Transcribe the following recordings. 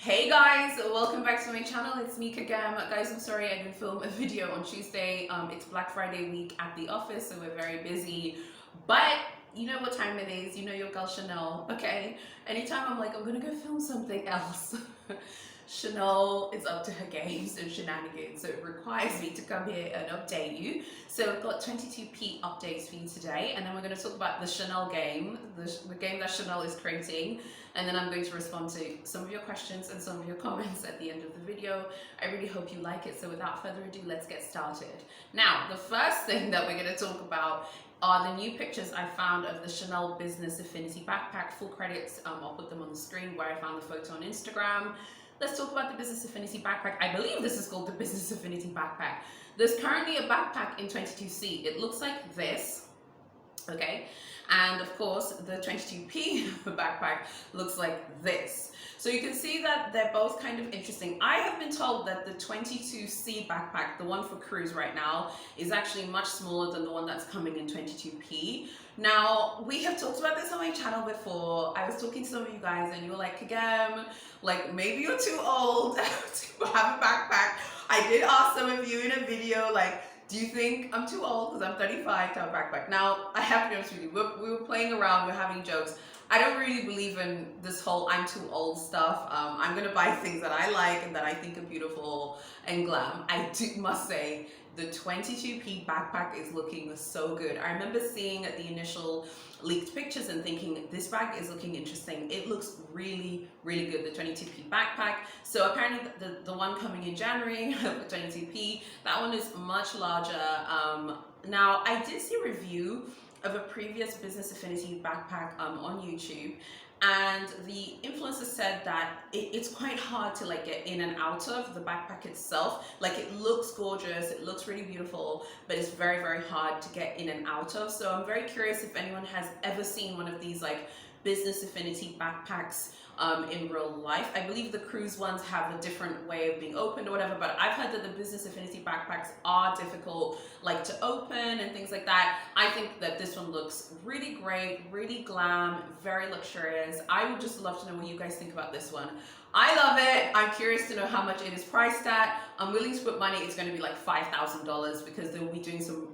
Hey guys, welcome back to my channel. It's me again. Guys, I'm sorry I didn't film a video on Tuesday. It's Black Friday week at the office, so we're very busy. But you know what time it is. You know your girl Chanel, okay? Anytime I'm like, I'm gonna go film something else, Chanel is up to her games and shenanigans, so it requires me to come here and update you. So I've got 22p updates for you today, and then we're going to talk about the Chanel game, the game that Chanel is creating, and then I'm going to respond to some of your questions and some of your comments at the end of the video. I really hope you like it, so without further ado, let's get started. Now, the first thing that we're going to talk about are the new pictures I found of the Chanel Business Affinity backpack. Full credits, I'll put them on the screen where I found the photo on Instagram. Let's talk about the Business Affinity backpack. I believe this is called the Business Affinity backpack. There's currently a backpack in 22C. It looks like this, okay? And of course, the 22P backpack looks like this. So you can see that they're both kind of interesting. I have been told that the 22C backpack, the one for cruise right now, is actually much smaller than the one that's coming in 22P. Now, we have talked about this on my channel before. I was talking to some of you guys and you were like, Kagam, like maybe you're too old to have a backpack. I did ask some of you in a video, like, do you think I'm too old because I'm 35 to have a backpack? Now, I have to be honest with you, we were playing around, we're having jokes. I don't really believe in this whole I'm too old stuff. I'm gonna buy things that I like and that I think are beautiful and glam. I must say, the 22P backpack is looking so good. I remember seeing the initial leaked pictures and thinking, this bag is looking interesting. It looks really, really good, the 22P backpack. So apparently the one coming in January, the 22P, that one is much larger. Now, I did see a review of a previous Business Affinity backpack on YouTube, and the influencer said that it's quite hard to like get in and out of the backpack itself. Like, it looks gorgeous, it looks really beautiful, but it's very, very hard to get in and out of. So I'm very curious if anyone has ever seen one of these like Business Affinity backpacks in real life. I believe the cruise ones have a different way of being opened or whatever, but I've heard that the Business Affinity backpacks are difficult like to open and things like that. I think that this one looks really great, really glam, very luxurious. I would just love to know what you guys think about this one. I love it. I'm curious to know how much it is priced at. I'm willing to put money it's going to be like $5,000 because they'll be doing some,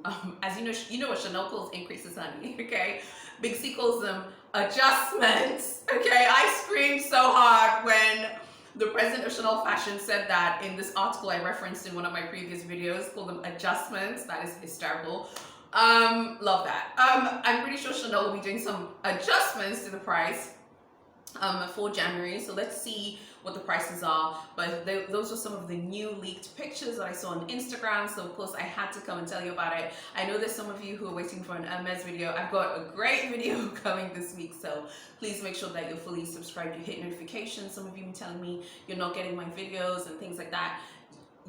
as you know what Chanel calls increases, honey, okay? Big C calls them adjustments, okay? I screamed so hard when the president of Chanel Fashion said that in this article I referenced in one of my previous videos, called them adjustments. That is hysterical. Love that. I'm pretty sure Chanel will be doing some adjustments to the price for January, so let's see what the prices are. But those are some of the new leaked pictures that I saw on Instagram, so of course I had to come and tell you about it. I know there's some of you who are waiting for an Hermes video. I've got a great video coming this week, so please make sure that you're fully subscribed, you hit notifications. Some of you have been telling me you're not getting my videos and things like that.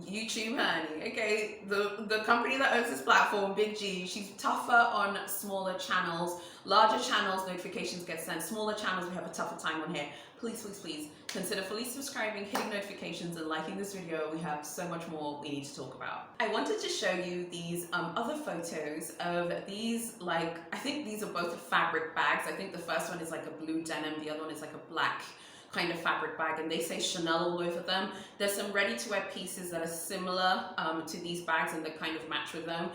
YouTube, honey, okay? The company that owns this platform, Big G, she's tougher on smaller channels. Larger channels, notifications get sent. Smaller channels, we have a tougher time on here. Please, please, please consider fully subscribing, hitting notifications, and liking this video. We have so much more we need to talk about. I wanted to show you these other photos of these, like, I think these are both fabric bags. I think the first one is like a blue denim, the other one is like a black kind of fabric bag, and they say Chanel all over them. There's some ready-to-wear pieces that are similar to these bags and that kind of match with them.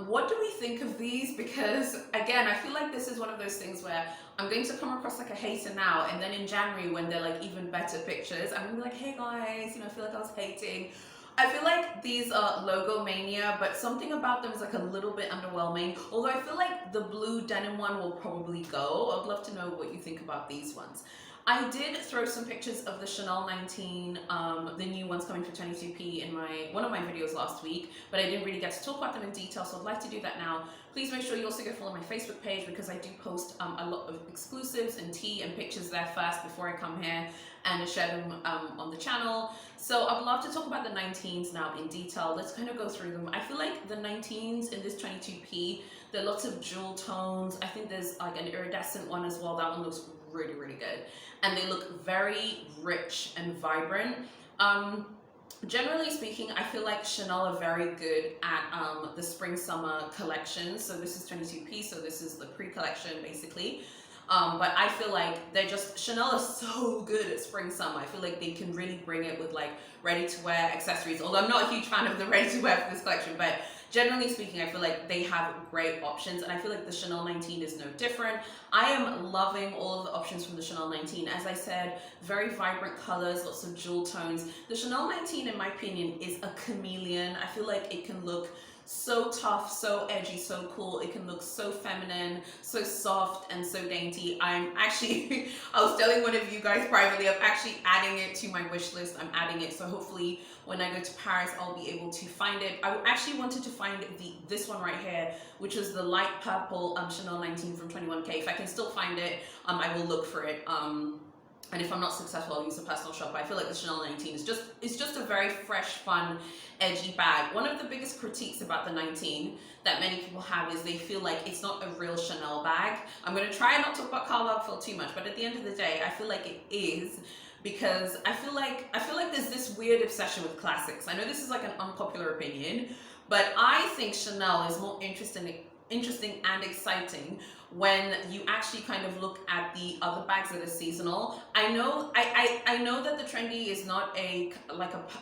What do we think of these? Because again, I feel like this is one of those things where I'm going to come across like a hater now, and then in January when they're like even better pictures, I'm gonna be like, hey guys, you know, I feel like I was hating. I feel like these are logo mania, but something about them is like a little bit underwhelming. Although I feel like the blue denim one will probably go. I'd love to know what you think about these ones. I did throw some pictures of the Chanel 19, the new ones coming for 22P in one of my videos last week, but I didn't really get to talk about them in detail, so I'd like to do that now. Please make sure you also go follow my Facebook page, because I do post a lot of exclusives and tea and pictures there first before I come here and share them on the channel. So I'd love to talk about the 19s now in detail. Let's kind of go through them. I feel like the 19s in this 22P, there are lots of jewel tones. I think there's like an iridescent one as well. That one looks really, really good. And they look very rich and vibrant. Generally speaking, I feel like Chanel are very good at the spring summer collections. So this is 22P, so this is the pre-collection basically. But I feel like they're just, Chanel is so good at spring summer. I feel like they can really bring it with like ready to wear accessories, although I'm not a huge fan of the ready to wear for this collection, but generally speaking, I feel like they have great options, and I feel like the Chanel 19 is no different. I am loving all of the options from the Chanel 19. As I said, very vibrant colors, lots of jewel tones. The Chanel 19, in my opinion, is a chameleon. I feel like it can look so tough, so edgy, so cool. It can look so feminine, so soft, and so dainty. I'm actually, I was telling one of you guys privately, I'm actually adding it to my wish list. I'm adding it, so hopefully when I go to Paris, I'll be able to find it. I actually wanted to find this one right here, which is the light purple Chanel 19 from 21K. If I can still find it, I will look for it. And if I'm not successful, I'll use a personal shopper. I feel like the Chanel 19 is just a very fresh, fun, edgy bag. One of the biggest critiques about the 19 that many people have is they feel like it's not a real Chanel bag. I'm going to try not to talk about Karl Lagerfeld too much, but at the end of the day, I feel like it is, because I feel like there's this weird obsession with classics. I know this is like an unpopular opinion, but I think Chanel is more interesting and exciting when you actually kind of look at the other bags that are seasonal. I know that the trendy is not a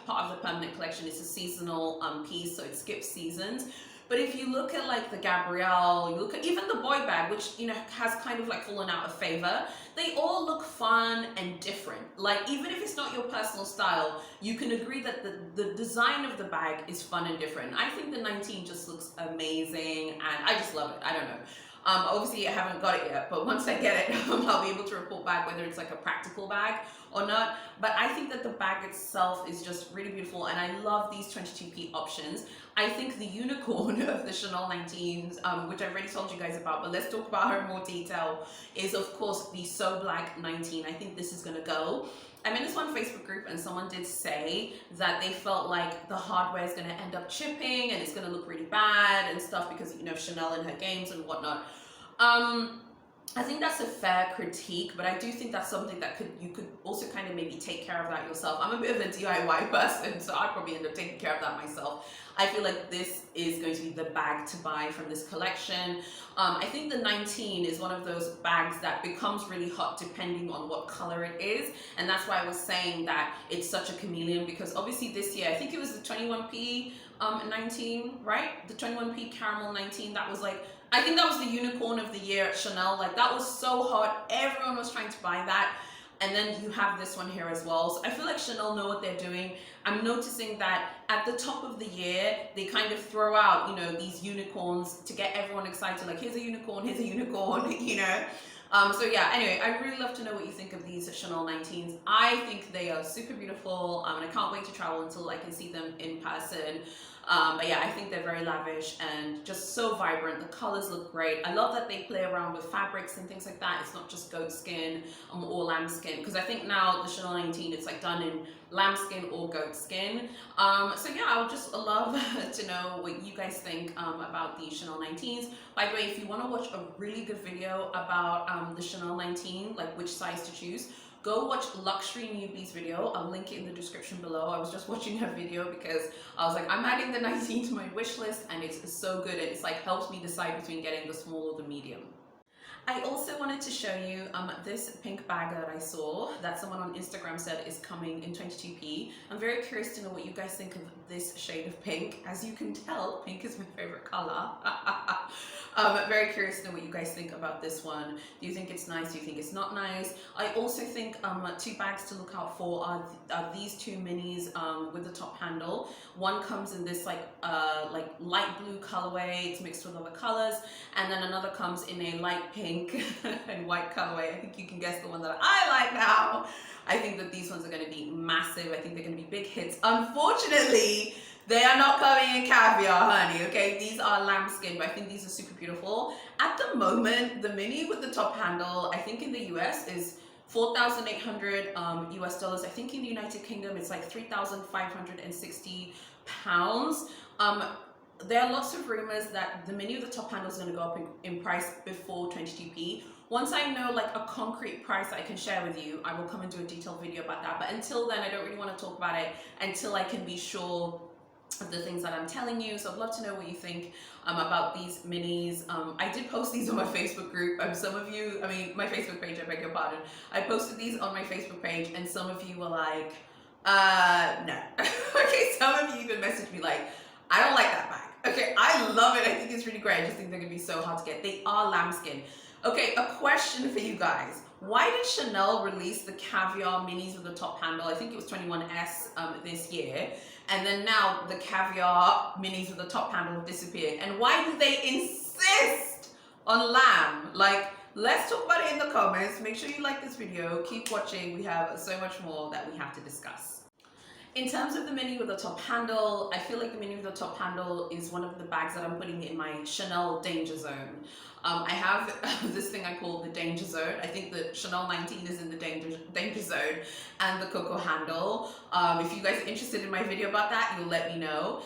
part of the permanent collection. It's a seasonal piece, so it skips seasons. But if you look at like the Gabrielle, you look at even the boy bag, which, you know, has kind of like fallen out of favor, they all look fun and different. Like, even if it's not your personal style, you can agree that the design of the bag is fun and different. I think the 19 just looks amazing, and I just love it. I don't know. Obviously I haven't got it yet, but once I get it, I'll be able to report back whether it's like a practical bag or not. But I think that the bag itself is just really beautiful, and I love these 22p options. I think the unicorn of the Chanel 19s, which I've already told you guys about, but let's talk about her in more detail, is of course the So Black 19. I think this is gonna go. I'm in this one Facebook group, and someone did say that they felt like the hardware is going to end up chipping and it's going to look really bad and stuff because, you know, Chanel and her games and whatnot. I think that's a fair critique, but I do think that's something that you could also kind of maybe take care of that yourself. I'm a bit of a DIY person, so I'd probably end up taking care of that myself. I feel like this is going to be the bag to buy from this collection. I think the 19 is one of those bags that becomes really hot depending on what color it is, and that's why I was saying that it's such a chameleon, because obviously this year, I think it was the 21p 19, right? The 21p caramel 19, that was like, I think that was the unicorn of the year at Chanel. Like, that was so hot, everyone was trying to buy that. And then you have this one here as well. So I feel like Chanel know what they're doing. I'm noticing that at the top of the year, they kind of throw out, you know, these unicorns to get everyone excited. Like, here's a unicorn, you know. So yeah, anyway, I really love to know what you think of these Chanel 19s. I think they are super beautiful, and I can't wait to travel until I can see them in person. But yeah, I think they're very lavish and just so vibrant. The colors look great. I love that they play around with fabrics and things like that. It's not just goat skin or lambskin, because I think now the Chanel 19, it's like done in lambskin or goat skin. So yeah, I would just love to know what you guys think about the Chanel 19s. By the way, if you want to watch a really good video about the Chanel 19, like which size to choose, go watch Luxury Newbie's video. I'll link it in the description below. I was just watching her video because I was like, I'm adding the 19 to my wish list, and it's so good. It's like helps me decide between getting the small or the medium. I also wanted to show you this pink bag that I saw that someone on Instagram said is coming in 22p. I'm very curious to know what you guys think of this shade of pink. As you can tell, pink is my favorite color. Very curious to know what you guys think about this one. Do you think it's nice? Do you think it's not nice? I also think two bags to look out for are these two minis with the top handle. One comes in this like light blue colorway. It's mixed with other colors, and then another comes in a light pink and white colorway. I think you can guess the one that I like now. I think that these ones are going to be massive. I think they're going to be big hits. Unfortunately, they are not coming in caviar, honey, okay? These are lambskin, but I think these are super beautiful. At the moment, the mini with the top handle, I think in the US is 4,800 US dollars. I think in the United Kingdom, it's like 3,560 pounds. There are lots of rumors that the mini with the top handle is going to go up in price before 22p. Once I know like a concrete price that I can share with you, I will come and do a detailed video about that. But until then, I don't really want to talk about it until I can be sure of the things that I'm telling you. So I'd love to know what you think about these minis. I did post these on my Facebook group. Some of you, my Facebook page, I beg your pardon. I posted these on my Facebook page and some of you were like, no. Okay, some of you even messaged me like, I don't like that bag. Okay, I love it. I think it's really great. I just think they're gonna be so hard to get. They are lambskin. Okay, a question for you guys. Why did Chanel release the caviar minis with the top handle? I think it was 21S this year. And then now the caviar minis with the top handle have disappeared. And why do they insist on lamb? Like, let's talk about it in the comments. Make sure you like this video. Keep watching. We have so much more that we have to discuss. In terms of the mini with the top handle, I feel like the mini with the top handle is one of the bags that I'm putting in my Chanel danger zone. I have this thing I call the danger zone. I think the Chanel 19 is in the danger zone and the Coco handle. If you guys are interested in my video about that, you'll let me know.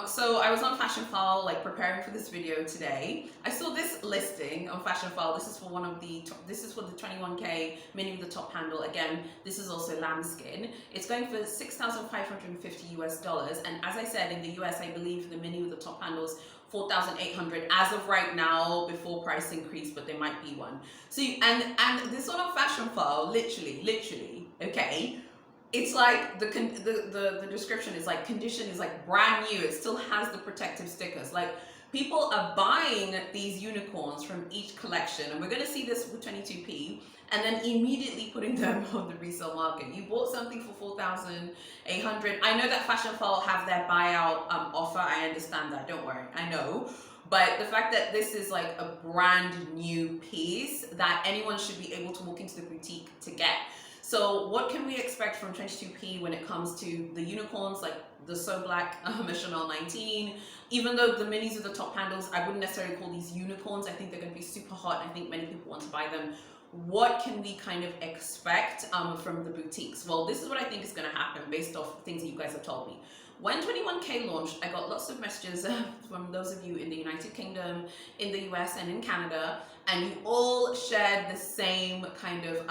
So I was on Fashion File, like preparing for this video today. I saw this listing on Fashion File. This is for the 21K mini with the top handle. Again, this is also lambskin. It's going for $6,550 US. And as I said, in the US, I believe the mini with the top handles 4,800 as of right now, before price increase, but there might be one. So and this one on Fashion File, literally, okay. It's like the description is like condition is like brand new. It still has the protective stickers. Like, people are buying these unicorns from each collection, and we're gonna see this with 22p, and then immediately putting them on the resale market. You bought something for 4,800. I know that Fashion File have their buyout offer. I understand that. Don't worry. I know. But the fact that this is like a brand new piece that anyone should be able to walk into the boutique to get. So what can we expect from 22p when it comes to the unicorns, like the So Black Chanel 19? Even though the minis with the top handles, I wouldn't necessarily call these unicorns. I think they're going to be super hot. I think many people want to buy them. What can we kind of expect from the boutiques? Well, this is what I think is going to happen based off things that you guys have told me. When 21K launched, I got lots of messages from those of you in the United Kingdom, in the US, and in Canada, and you all shared the same kind of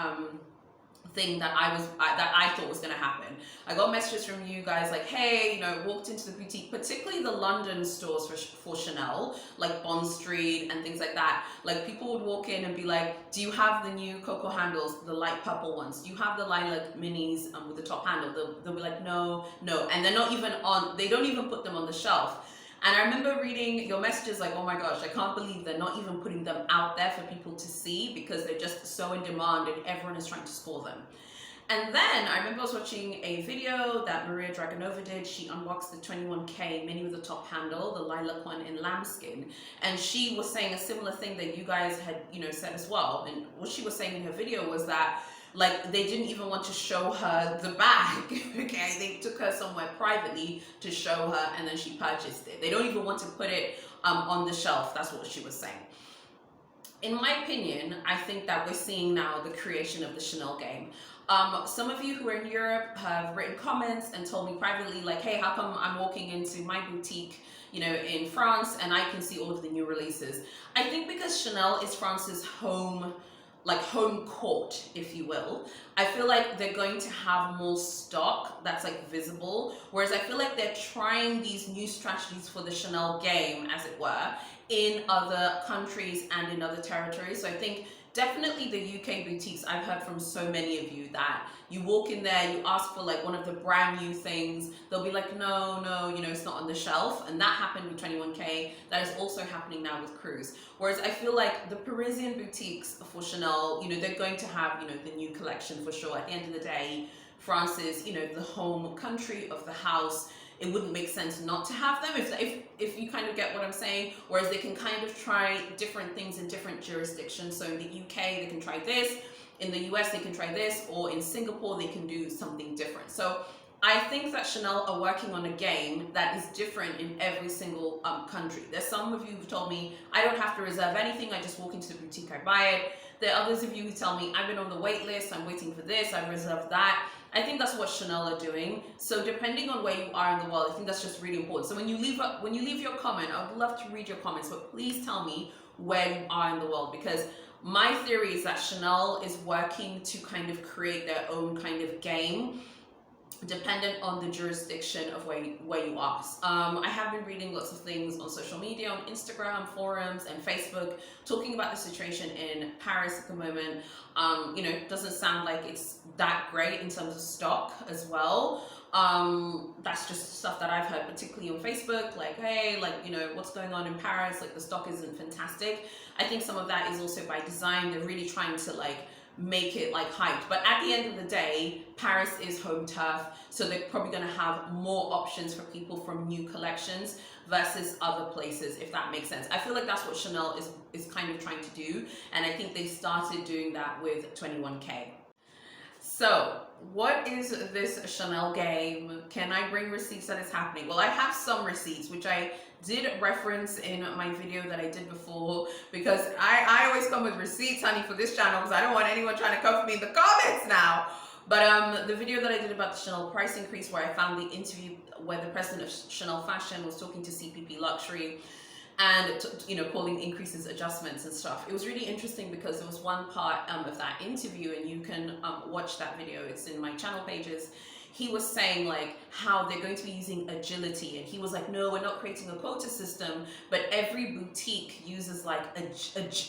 thing that I thought was going to happen. I got messages from you guys like, hey, you know, walked into the boutique, particularly the London stores for Chanel, like Bond Street and things like that. Like, people would walk in and be like, do you have the new Coco handles, the light purple ones? Do you have the lilac minis with the top handle? They'll be like, no. And they're not even they don't even put them on the shelf. And I remember reading your messages like, oh my gosh, I can't believe they're not even putting them out there for people to see because they're just so in demand and everyone is trying to score them. And then I remember I was watching a video that Maria Dragonova did. She unboxed the 21K mini with the top handle, the lilac one in lambskin. And she was saying a similar thing that you guys had, you know, said as well. And what she was saying in her video was that, like, they didn't even want to show her the bag, okay? They took her somewhere privately to show her and then she purchased it. They don't even want to put it on the shelf. That's what she was saying. In my opinion, I think that we're seeing now the creation of the Chanel game. Some of you who are in Europe have written comments and told me privately, like, hey, how come I'm walking into my boutique, you know, in France and I can see all of the new releases? I think because Chanel is France's home court, if you will. I feel like they're going to have more stock that's like visible, whereas I feel like they're trying these new strategies for the Chanel game, as it were, in other countries and in other territories. So I think definitely the UK boutiques, I've heard from so many of you that you walk in there, you ask for like one of the brand new things, they'll be like, no, you know, it's not on the shelf. And that happened with 21K. That is also happening now with Cruise. Whereas I feel like the Parisian boutiques for Chanel, you know, they're going to have, you know, the new collection for sure. At the end of the day, France is, you know, the home country of the house. It wouldn't make sense not to have them if you kind of get what I'm saying. Whereas they can kind of try different things in different jurisdictions. So in the UK, they can try this. In the US, they can try this. Or in Singapore, they can do something different. So I think that Chanel are working on a game that is different in every single country. There's some of you who've told me, I don't have to reserve anything. I just walk into the boutique, I buy it. There are others of you who tell me, I've been on the wait list. I'm waiting for this. I've reserved that. I think that's what Chanel are doing. So depending on where you are in the world, I think that's just really important. So when you leave your comment, I would love to read your comments, but please tell me where you are in the world, because my theory is that Chanel is working to kind of create their own kind of game dependent on the jurisdiction of where you are. I have been reading lots of things on social media, on Instagram, forums, and Facebook, talking about the situation in Paris at the moment. You know, it doesn't sound like it's that great in terms of stock as well. That's just stuff that I've heard, particularly on Facebook, like, hey, like, you know, what's going on in Paris, like the stock isn't fantastic. I think some of that is also by design. They're really trying to like make it like hyped, but at the end of the day, Paris is home turf, so they're probably going to have more options for people from new collections versus other places, if that makes sense. I feel like that's what Chanel is kind of trying to do, and I think they started doing that with 21K. So what is this Chanel game? Can I bring receipts that it's happening? Well, I have some receipts, which I did reference in my video that I did before, because I always come with receipts, honey, for this channel, because I don't want anyone trying to come for me in the comments now. But the video that I did about the Chanel price increase, where I found the interview where the president of Chanel Fashion was talking to CPP Luxury and, you know, calling increases adjustments and stuff. It was really interesting because there was one part of that interview, and you can watch that video, it's in my channel pages. He was saying like how they're going to be using agility, and he was like, no, we're not creating a quota system, but every boutique uses like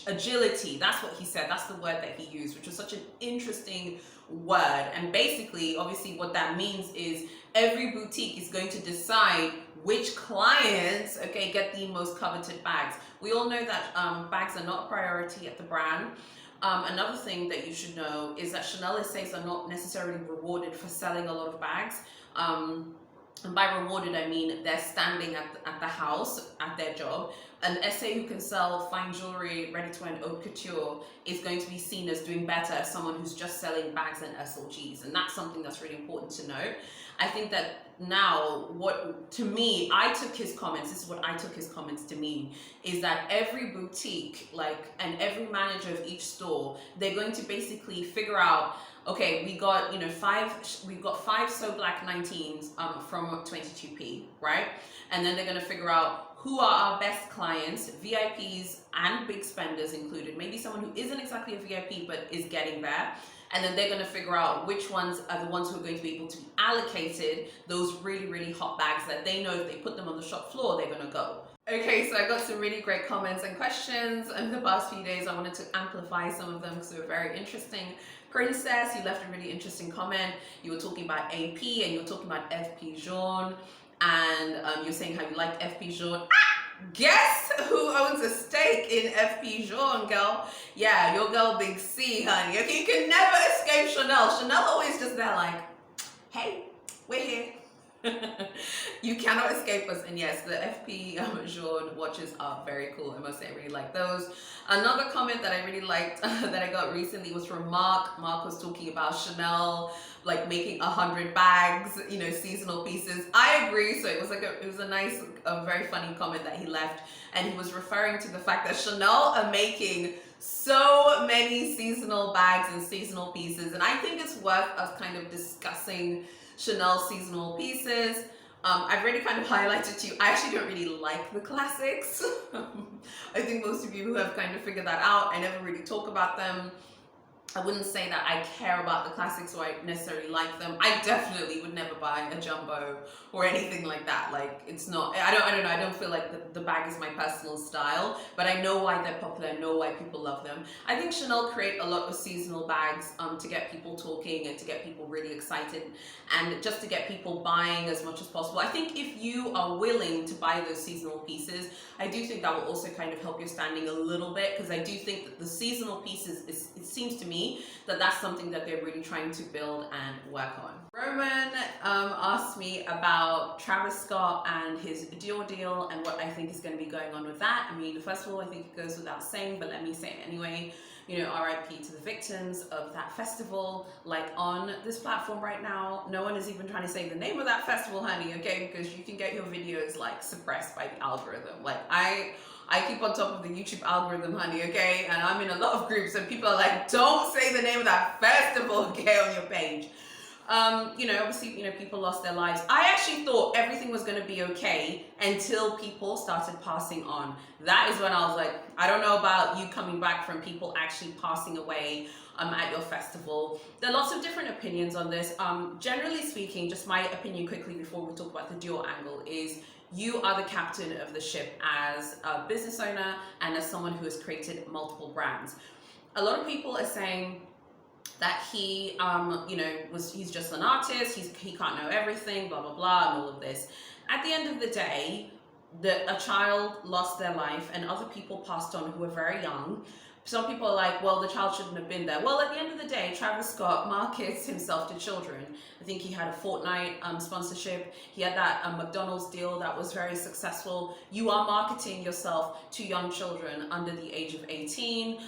agility. That's what he said. That's the word that he used, which was such an interesting word. And basically, obviously what that means is every boutique is going to decide which clients, okay, get the most coveted bags. We all know that bags are not a priority at the brand. Another thing that you should know is that Chanel essays are not necessarily rewarded for selling a lot of bags. And by rewarded, I mean they're standing at the house, at their job. An essay who can sell fine jewelry, ready-to-wear, and haute couture is going to be seen as doing better as someone who's just selling bags and SLGs. And that's something that's really important to note. I think that now, what to me, I took his comments, this is what I took his comments to mean, is that every boutique, like, and every manager of each store, they're going to basically figure out, okay, we got, you know, we've got five So Black 19s from 22p, right? And then they're going to figure out who are our best clients, VIPs and big spenders included, maybe someone who isn't exactly a VIP but is getting there. And then they're going to figure out which ones are the ones who are going to be able to be allocated those really, really hot bags that they know if they put them on the shop floor, they're going to go. Okay, so I got some really great comments and questions in the past few days. I wanted to amplify some of them because they were very interesting. Princess, you left a really interesting comment. You were talking about AP and you were talking about FP Jaune. And you're saying how you like FP Jaune. Guess who owns a stake in FP Jaune, girl? Yeah, your girl Big C, honey. Okay, you can never escape Chanel. Chanel always just there like, hey, we're here. You cannot escape us. And yes, the FP Jaune watches are very cool. I must say, I really like those. Another comment that I really liked that I got recently was from Mark. Mark was talking about Chanel like making 100 bags, you know, seasonal pieces. I agree. So it was like it was a nice, very funny comment that he left, and he was referring to the fact that Chanel are making so many seasonal bags and seasonal pieces, and I think it's worth us kind of discussing Chanel seasonal pieces. I've already kind of highlighted to you, I actually don't really like the classics. I think most of you have kind of figured that out. I never really talk about them. I wouldn't say that I care about the classics or I necessarily like them. I definitely would never buy a jumbo or anything like that. Like, it's not, I don't know, I don't feel like the bag is my personal style, but I know why they're popular, I know why people love them. I think Chanel create a lot of seasonal bags to get people talking and to get people really excited and just to get people buying as much as possible. I think if you are willing to buy those seasonal pieces, I do think that will also kind of help your standing a little bit, because I do think that the seasonal pieces, it seems to me that that's something that they're really trying to build and work on. Roman asked me about Travis Scott and his Dior deal and what I think is going to be going on with that. I mean, first of all, I think it goes without saying, but let me say it anyway. You know, RIP to the victims of that festival. Like, on this platform right now, no one is even trying to say the name of that festival, honey, okay? Because you can get your videos like suppressed by the algorithm. Like, I keep on top of the YouTube algorithm, honey, okay? And I'm in a lot of groups and people are like, don't say the name of that festival, okay, on your page. Obviously, people lost their lives. I actually thought everything was going to be okay until people started passing on. That is when I was like, I don't know about you coming back from people actually passing away at your festival. There are lots of different opinions on this. Generally speaking, just my opinion quickly before we talk about the Dior angle is you are the captain of the ship as a business owner and as someone who has created multiple brands. A lot of people are saying that he, he's just an artist, he can't know everything, blah, blah, blah, and all of this. At the end of the day, a child lost their life and other people passed on who were very young. Some people are like, well, the child shouldn't have been there. Well, at the end of the day, Travis Scott markets himself to children. I think he had a Fortnite sponsorship. He had that McDonald's deal that was very successful. You are marketing yourself to young children under the age of 18.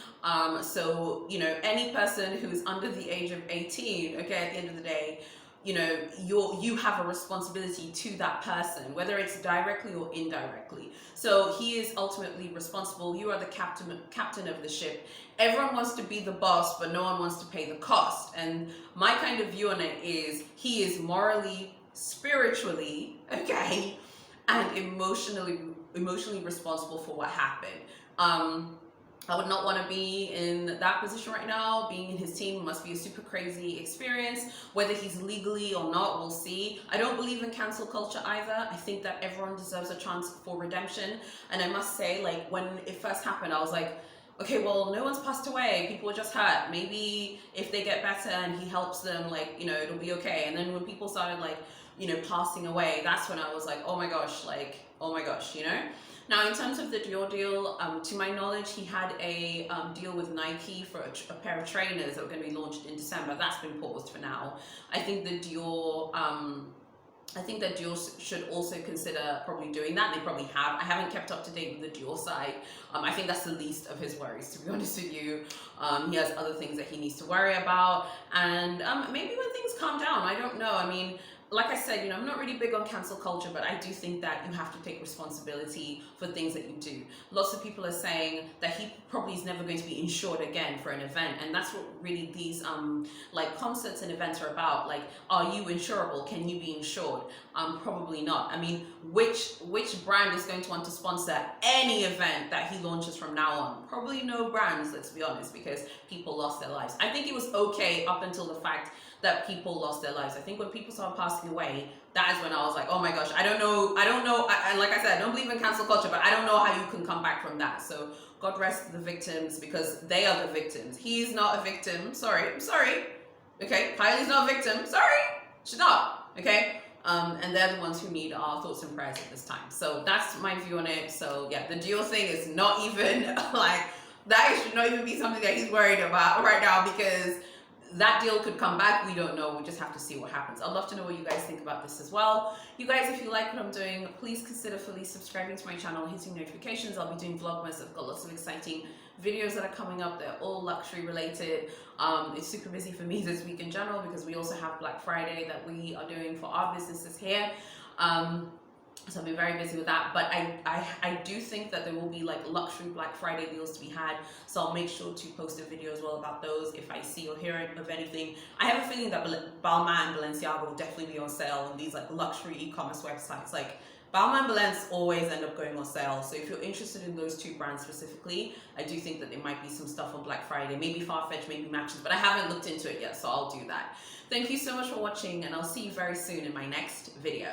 So, any person who's under the age of 18, okay, at the end of the day, you have a responsibility to that person, whether it's directly or indirectly. So he is ultimately responsible. You are the captain of the ship. Everyone wants to be the boss, but no one wants to pay the cost. And my kind of view on it is he is morally, spiritually, okay, and emotionally responsible for what happened. I would not want to be in that position right now. Being in his team must be a super crazy experience. Whether he's legally or not, we'll see. I don't believe in cancel culture either. I think that everyone deserves a chance for redemption. And I must say, like, when it first happened, I was like, okay, well, no one's passed away. People were just hurt. Maybe if they get better and he helps them, like, it'll be okay. And then when people started, like, passing away, that's when I was like, oh my gosh, Now, in terms of the Dior deal, to my knowledge, he had a deal with Nike for a pair of trainers that were going to be launched in December. That's been paused for now. I think that Dior should also consider probably doing that. They probably have. I haven't kept up to date with the Dior side. I think that's the least of his worries, to be honest with you. He has other things that he needs to worry about. And maybe when things calm down, I don't know. I mean, like I said, I'm not really big on cancel culture, but I do think that you have to take responsibility for things that you do. Lots of people are saying that he probably is never going to be insured again for an event, and that's what really these like concerts and events are about. Like, are you insurable? Can you be insured? Probably not. I mean, which brand is going to want to sponsor any event that he launches from now on? Probably no brands, let's be honest, because people lost their lives. I think it was okay up until the fact that people lost their lives. I think when people started passing away, that is when I was like, oh my gosh, I don't know. And like I said, I don't believe in cancel culture, but I don't know how you can come back from that. So God rest the victims, because they are the victims. He's not a victim. I'm sorry. Okay, Kylie's not a victim. Sorry, she's not. Okay. And they're the ones who need our thoughts and prayers at this time. So that's my view on it. So yeah, the Dior thing is not even like, that should not even be something that he's worried about right now, because that deal could come back. We don't know. We just have to see what happens. I'd love to know what you guys think about this as well. You guys, if you like what I'm doing, please consider fully subscribing to my channel and hitting notifications. I'll be doing Vlogmas. I've got lots of exciting videos that are coming up. They're all luxury related. It's super busy for me this week in general, because we also have Black Friday that we are doing for our businesses here. So I've been very busy with that, but I do think that there will be like luxury Black Friday deals to be had, so I'll make sure to post a video as well about those if I see or hear of anything. I have a feeling that Balmain and Balenciaga will definitely be on sale on these like luxury e-commerce websites. Like Balmain and Balance always end up going on sale, so if you're interested in those two brands specifically, I do think that there might be some stuff on Black Friday, maybe Farfetch, maybe Matches, but I haven't looked into it yet, so I'll do that. Thank you so much for watching, and I'll see you very soon in my next video.